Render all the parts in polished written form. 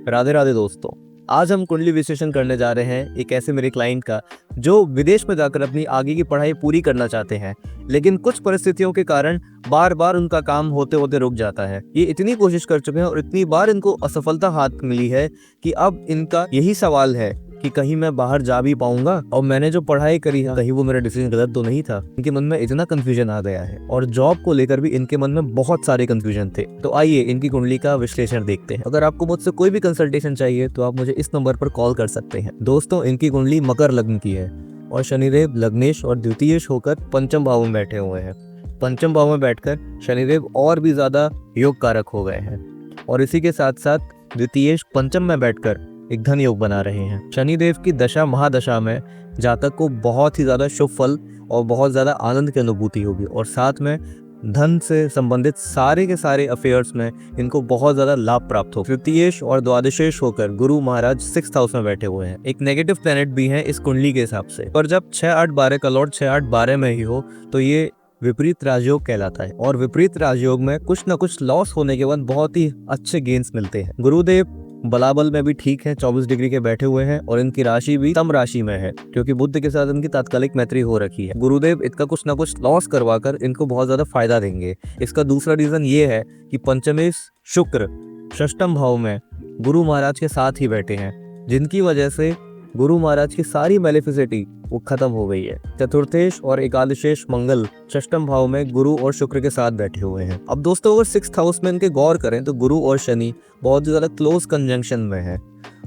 राधे राधे दोस्तों। आज हम कुंडली विश्लेषण करने जा रहे हैं एक ऐसे मेरे क्लाइंट का जो विदेश में जाकर अपनी आगे की पढ़ाई पूरी करना चाहते हैं, लेकिन कुछ परिस्थितियों के कारण बार बार उनका काम होते होते रुक जाता है। ये इतनी कोशिश कर चुके हैं और इतनी बार इनको असफलता हाथ मिली है कि अब इनका यही सवाल है कि कहीं मैं बाहर जा भी पाऊंगा और मैंने जो पढ़ाई करी है कहीं वो मेरा डिसीजन गलत तो नहीं था। इनके मन में इतना कंफ्यूजन आ गया है और जॉब को लेकर भी इनके मन में बहुत सारे कंफ्यूजन थे। तो आइए इनकी कुंडली का विश्लेषण देखते हैं। अगर आपको मुझसे कोई भी कंसल्टेशन चाहिए तो आप मुझे इस नंबर पर कॉल कर सकते हैं। दोस्तों, इनकी कुंडली मकर लग्न की है और शनिदेव लग्नेश और द्वितीयेश होकर पंचम भाव में बैठे हुए हैं। पंचम भाव में बैठकर शनिदेव और भी ज्यादा योग कारक हो गए हैं और इसी के साथ साथ द्वितीयेश पंचम में बैठकर एक धन योग बना रहे हैं। शनिदेव की दशा महादशा में जातक को बहुत ही ज्यादा शुभ फल और बहुत ज्यादा आनंद की अनुभूति होगी और साथ में धन से संबंधित सारे के सारे अफेयर्स में इनको बहुत ज्यादा लाभ प्राप्त हो। तृतीयेश और द्वादशेश होकर गुरु महाराज 6th हाउस में बैठे हुए हैं। एक नेगेटिव प्लेनेट भी है इस कुंडली के हिसाब से, पर जब 6-8-12 का लॉर्ड 6-8-12 में ही हो तो ये विपरीत राजयोग कहलाता है और विपरीत राजयोग में कुछ न कुछ लॉस होने के बाद बहुत ही अच्छे गेन्स मिलते हैं। गुरुदेव बलाबल में भी ठीक है, 24 डिग्री के बैठे हुए हैं और इनकी राशि भी तम राशि में है क्योंकि बुध के साथ इनकी तात्कालिक मैत्री हो रखी है। गुरुदेव इनका कुछ ना कुछ लॉस करवाकर इनको बहुत ज्यादा फायदा देंगे। इसका दूसरा रीजन ये है कि पंचमेश शुक्र षष्ठम भाव में गुरु महाराज के साथ ही बैठे हैं, जिनकी वजह से गुरु महाराज की सारी मैलिफिसिटी वो खत्म हो गई है। चतुर्थेश और एकादशेश मंगल षष्ठम भाव में गुरु और शुक्र के साथ बैठे हुए हैं। अब दोस्तों, अगर 6th हाउस में इनके गौर करें तो गुरु और शनि बहुत ही ज्यादा क्लोज कंजंक्शन में है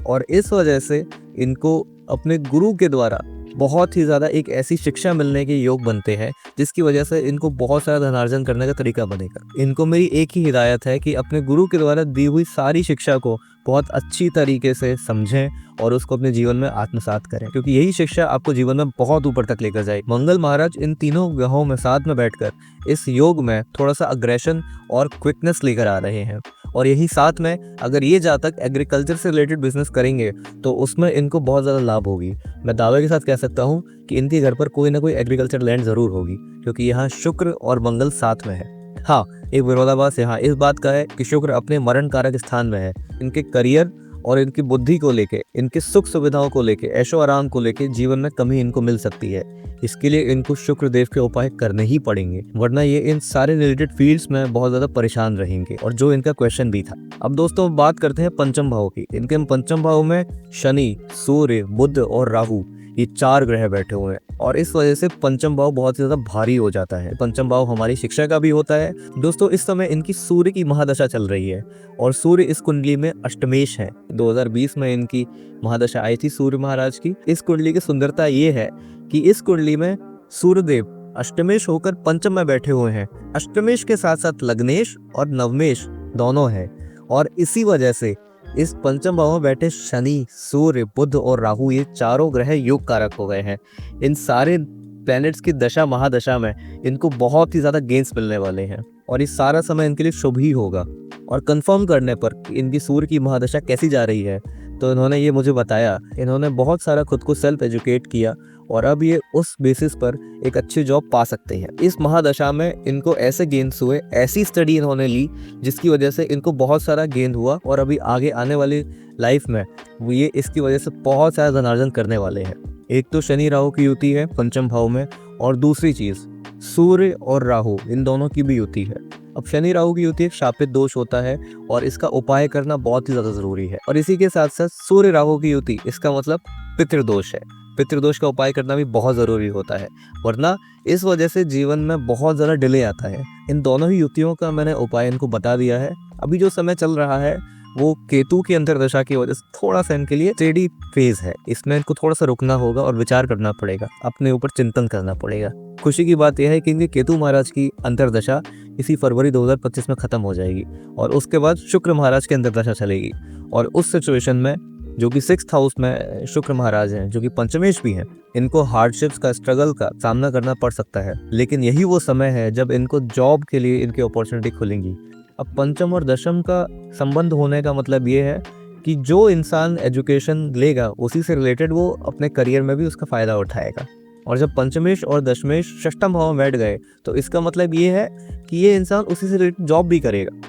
और इस वजह से इनको अपने गुरु के द्वारा बहुत ही ज्यादा एक ऐसी शिक्षा मिलने के योग बनते हैं जिसकी वजह से इनको बहुत सारा धनार्जन करने का तरीका बनेगा। इनको मेरी एक ही हिदायत है कि अपने गुरु के द्वारा दी हुई सारी शिक्षा को बहुत अच्छी तरीके से समझें और उसको अपने जीवन में आत्मसात करें, क्योंकि यही शिक्षा आपको जीवन में बहुत ऊपर तक लेकर जाए। मंगल महाराज इन तीनों ग्रहों में साथ में बैठकर इस योग में थोड़ा सा अग्रेशन और क्विकनेस लेकर आ रहे हैं और यही साथ में अगर ये जातक एग्रीकल्चर से रिलेटेड बिजनेस करेंगे तो उसमें इनको बहुत ज़्यादा लाभ होगी। मैं दावे के साथ कह सकता हूँ कि इनके घर पर कोई ना कोई एग्रीकल्चर लैंड ज़रूर होगी क्योंकि यहाँ शुक्र और मंगल साथ में है। हाँ, एक विरोधाभास यहाँ इस बात का है कि शुक्र अपने मरण कारक स्थान में है। इनके करियर और इनकी बुद्धि को लेके, इनकी सुख सुविधाओं को लेके, ऐशो आराम को लेके जीवन में कमी इनको मिल सकती है। इसके लिए इनको शुक्र देव के उपाय करने ही पड़ेंगे, वरना ये इन सारे रिलेटेड फील्ड्स में बहुत ज्यादा परेशान रहेंगे और जो इनका क्वेश्चन भी था। अब दोस्तों, बात करते हैं पंचम भाव की। इनके पंचम भाव में शनि, सूर्य, बुध और राहु ये 4 ग्रह बैठे हुए हैं और इस वजह से पंचम भाव बहुत ज्यादा भारी हो जाता है। पंचम भाव हमारी शिक्षा का भी होता है। दोस्तों, इस समय इनकी सूर्य की महादशा चल रही है और सूर्य इस कुंडली में अष्टमेश है। 2020 में इनकी महादशा आई थी सूर्य महाराज की। इस कुंडली की सुंदरता ये है कि इस कुंडली में सूर्यदेव अष्टमेश होकर पंचम में बैठे हुए हैं। अष्टमेश के साथ साथ लग्नेश और नवमेश दोनों है और इसी वजह से इस पंचम भाव में बैठे शनि, सूर्य, बुध और राहु ये चारों ग्रह योग कारक हो गए हैं। इन सारे प्लैनेट्स की दशा महादशा में इनको बहुत ही ज्यादा गेन्स मिलने वाले हैं और इस सारा समय इनके लिए शुभ ही होगा। और कंफर्म करने पर कि इनकी सूर्य की महादशा कैसी जा रही है तो इन्होंने ये मुझे बताया। इन्होंने बहुत सारा खुद को सेल्फ एजुकेट किया और अब ये उस बेसिस पर एक अच्छी जॉब पा सकते हैं। इस महादशा में इनको ऐसे गेन्स हुए, ऐसी स्टडी इन्होंने ली जिसकी वजह से इनको बहुत सारा गेन हुआ और अभी आगे आने वाली लाइफ में वो ये इसकी वजह से बहुत सारा धनार्जन करने वाले हैं। एक तो शनि राहु की युति है पंचम भाव में और दूसरी चीज सूर्य और राहु इन दोनों की भी युति है। अब शनि राहु की युति एक शापित दोष होता है और इसका उपाय करना बहुत ही ज्यादा जरूरी है और इसी के साथ साथ सूर्य राहु की युति इसका मतलब पितृदोष है। पितृदोष का उपाय करना भी बहुत जरूरी होता है, वरना इस वजह से जीवन में बहुत ज्यादा डिले आता है। इन दोनों ही युतियों का मैंने उपाय इनको बता दिया है। अभी जो समय चल रहा है वो केतु की अंतर्दशा की वजह से थोड़ा सा इनके लिए स्टेडी फेज है। इसमें इनको थोड़ा सा रुकना होगा और विचार करना पड़ेगा, अपने ऊपर चिंतन करना पड़ेगा। खुशी की बात यह है कि इनके केतु महाराज की अंतर्दशा इसी फरवरी 2025 में खत्म हो जाएगी और उसके बाद शुक्र महाराज की अंतर्दशा चलेगी और उस सिचुएशन में जो कि 6th हाउस में शुक्र महाराज हैं, जो कि पंचमेश भी हैं, इनको हार्डशिप्स का, स्ट्रगल का सामना करना पड़ सकता है। लेकिन यही वो समय है जब इनको जॉब के लिए इनकी अपॉर्चुनिटी खुलेंगी। अब पंचम और दशम का संबंध होने का मतलब ये है कि जो इंसान एजुकेशन लेगा उसी से रिलेटेड वो अपने करियर में भी उसका फायदा उठाएगा और जब पंचमेश और दशमेश षष्ठम भाव में बैठ गए तो इसका मतलब ये है कि ये इंसान उसी से रिलेटेड जॉब भी करेगा।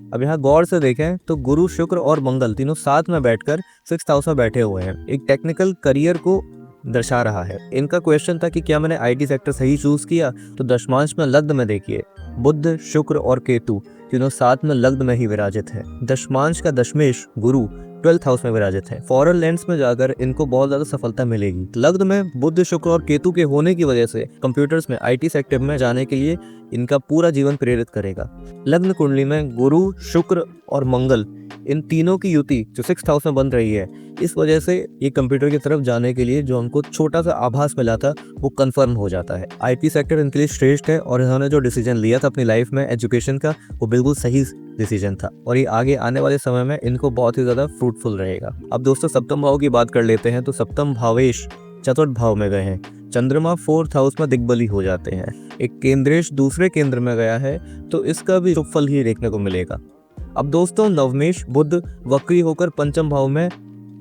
अब यहाँ गौर से देखें तो गुरु, शुक्र और मंगल तीनों साथ में बैठकर 6th हाउस में बैठे हुए हैं। एक टेक्निकल करियर को दर्शा रहा है। इनका क्वेश्चन था कि क्या मैंने आईटी सेक्टर सही चूज किया, तो दशमांश में लग्न में देखिए बुध, शुक्र और केतु तीनों साथ में लग्न में ही विराजित है। दशमांश का दशमेश गुरु 12th हाउस में विराजित है। फॉरेन लैंड्स में जाकर इनको बहुत ज्यादा सफलता मिलेगी। लग्न में बुध, शुक्र और केतु के होने की वजह से कंप्यूटर्स में, आईटी सेक्टर में जाने के लिए इनका पूरा जीवन प्रेरित करेगा। लग्न कुंडली में गुरु, शुक्र और मंगल इन तीनों की युति जो 6th हाउस में बन रही है, इस वजह से ये कंप्यूटर की तरफ जाने के लिए जो हमको छोटा सा आभास मिला था वो कंफर्म हो जाता है। आईटी सेक्टर इनके लिए श्रेष्ठ है और इन्होंने जो डिसीजन लिया था अपनी लाइफ में एजुकेशन का, वो बिल्कुल सही डिसीजन था और ये आगे आने वाले समय में इनको बहुत ही ज्यादा फ्रूटफुल रहेगा। अब दोस्तों सप्तम भाव की बात कर लेते हैं। तो सप्तम भावेश 4th भाव में गए हैं। चंद्रमा 4th हाउस में दिग्बली हो जाते हैं। एक केंद्रेश दूसरे केंद्र में गया है तो इसका भी शुभ फल ही देखने को मिलेगा। अब दोस्तों नवमेश बुध वक्री होकर 5th भाव में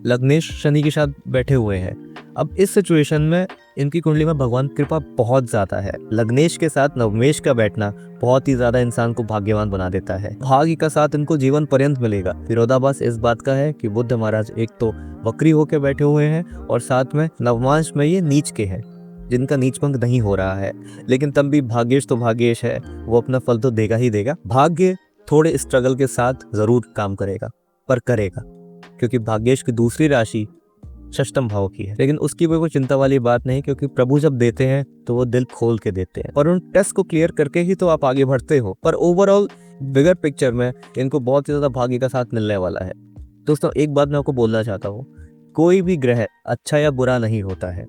लग्नेश शनि के साथ बैठे हुए हैं। अब इस सिचुएशन में इनकी कुंडली में भगवान कृपा बहुत ज्यादा है। लग्नेश के साथ नवमेश का बैठना बहुत ही ज्यादा इंसान को भाग्यवान बना देता है। भाग्य का साथ इनको जीवन पर्यंत मिलेगा। विरोधाभास इस बात का है कि बुध महाराज एक तो वक्री होकर बैठे हुए हैं और साथ में नवमांश में ये नीच के हैं, जिनका नीच भंग नहीं हो रहा है, लेकिन तब भी भाग्येश तो भाग्येश है, वो अपना फल तो देगा ही देगा। भाग्य थोड़े स्ट्रगल के साथ जरूर काम करेगा, पर करेगा, क्योंकि भाग्येश की दूसरी राशि 6th भाव की है। लेकिन उसकी कोई चिंता वाली बात नहीं, क्योंकि प्रभु जब देते हैं तो वो दिल खोल के देते हैं और उन टेस्ट को क्लियर करके ही तो आप आगे बढ़ते हो। पर ओवरऑल बिगर पिक्चर में इनको बहुत ही ज्यादा भाग्य का साथ मिलने वाला है। दोस्तों एक बात मैं आपको बोलना चाहता हूँ, कोई भी ग्रह अच्छा या बुरा नहीं होता है।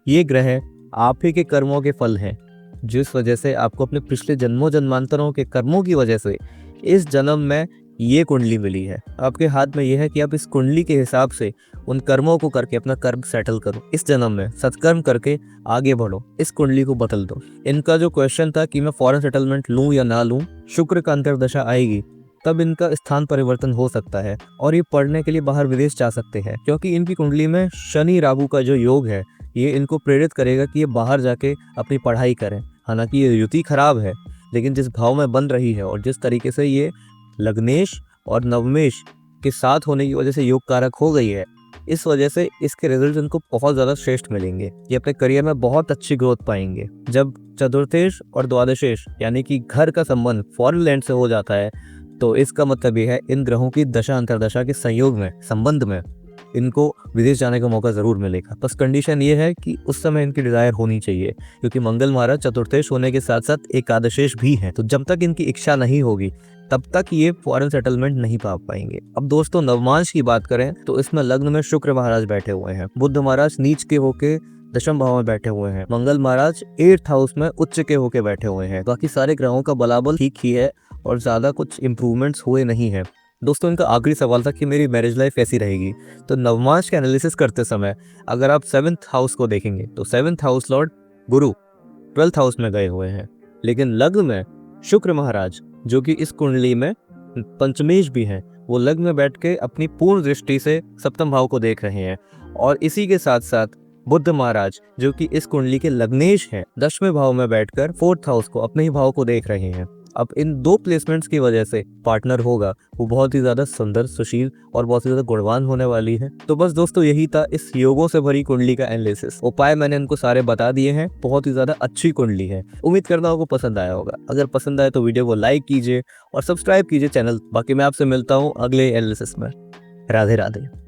ये ग्रह आप ही के कर्मों के फल हैं, जिस वजह से आपको अपने पिछले जन्मों जन्मांतरों के कर्मों की वजह से इस जन्म में ये कुंडली मिली है। आपके हाथ में यह है कि आप इस कुंडली के हिसाब से उन कर्मों को करके अपना कर्म सेटल करो। इस जन्म में सत्कर्म करके आगे बढ़ो, इस कुंडली को बदल दो। इनका जो क्वेश्चन था कि मैं फॉरेन सेटलमेंट लूं या ना लूं, शुक्र का अंतर्दशा आएगी तब इनका स्थान परिवर्तन हो सकता है और ये पढ़ने के लिए बाहर विदेश जा सकते हैं, क्योंकि इनकी कुंडली में शनि राहु का जो योग है ये इनको प्रेरित करेगा कि ये बाहर जाके अपनी पढ़ाई करें। हालांकि ये युति खराब है, लेकिन जिस भाव में बन रही है और जिस तरीके से ये लग्नेश और नवमेश के साथ होने की वजह से योग कारक हो गई है, इस वजह से इसके रिजल्ट इनको बहुत ज़्यादा श्रेष्ठ मिलेंगे। ये अपने करियर में बहुत अच्छी ग्रोथ पाएंगे। जब चतुर्थेश और द्वादशेश यानी कि घर का संबंध फॉरेन लैंड से हो जाता है, तो इसका मतलब ये है इन ग्रहों की दशा अंतर्दशा के संयोग में, संबंध में इनको विदेश जाने का मौका जरूर मिलेगा। बस कंडीशन ये है कि उस समय इनकी डिजायर होनी चाहिए, क्योंकि मंगल महाराज चतुर्थेश होने के साथ साथ एकादशेश भी हैं। तो जब तक इनकी इच्छा नहीं होगी तब तक ये फॉरेन सेटलमेंट नहीं पा पाएंगे। अब दोस्तों नवमांश की बात करें तो इसमें लग्न में शुक्र महाराज बैठे हुए हैं, बुध महाराज नीच के होके 10th भाव में बैठे हुए हैं, मंगल महाराज 8th हाउस में उच्च के होके बैठे हुए हैं। बाकी सारे ग्रहों का बलाबल ठीक ही है और ज्यादा कुछ इंप्रूवमेंट्स हुए नहीं है। दोस्तों इनका आखिरी सवाल था कि मेरी मैरिज लाइफ कैसी रहेगी। तो नवमांश के एनालिसिस करते समय अगर आप 7th हाउस को देखेंगे तो 7th हाउस लॉर्ड गुरु 12th हाउस में गए हुए हैं, लेकिन लग्न में शुक्र महाराज जो कि इस कुंडली में पंचमेश भी हैं, वो लग्न में बैठ के अपनी पूर्ण दृष्टि से 7th भाव को देख रहे हैं। और इसी के साथ साथ बुध महाराज जो कि इस कुंडली के लग्नेश हैं, 10वें भाव में बैठकर 4th हाउस को, अपने ही भाव को देख रहे हैं। अब इन दो प्लेसमेंट्स की वजह से पार्टनर होगा वो बहुत ही ज्यादा सुंदर, सुशील और बहुत ही ज्यादा गुणवान होने वाली है। तो बस दोस्तों यही था इस योगों से भरी कुंडली का एनालिसिस। उपाय मैंने इनको सारे बता दिए हैं। बहुत ही ज्यादा अच्छी कुंडली है। उम्मीद करता हूँ आपको पसंद आया होगा। अगर पसंद आए तो वीडियो को लाइक कीजिए और सब्सक्राइब कीजिए चैनल। बाकी मैं आपसे मिलता हूँ अगले एनालिसिस में। राधे राधे।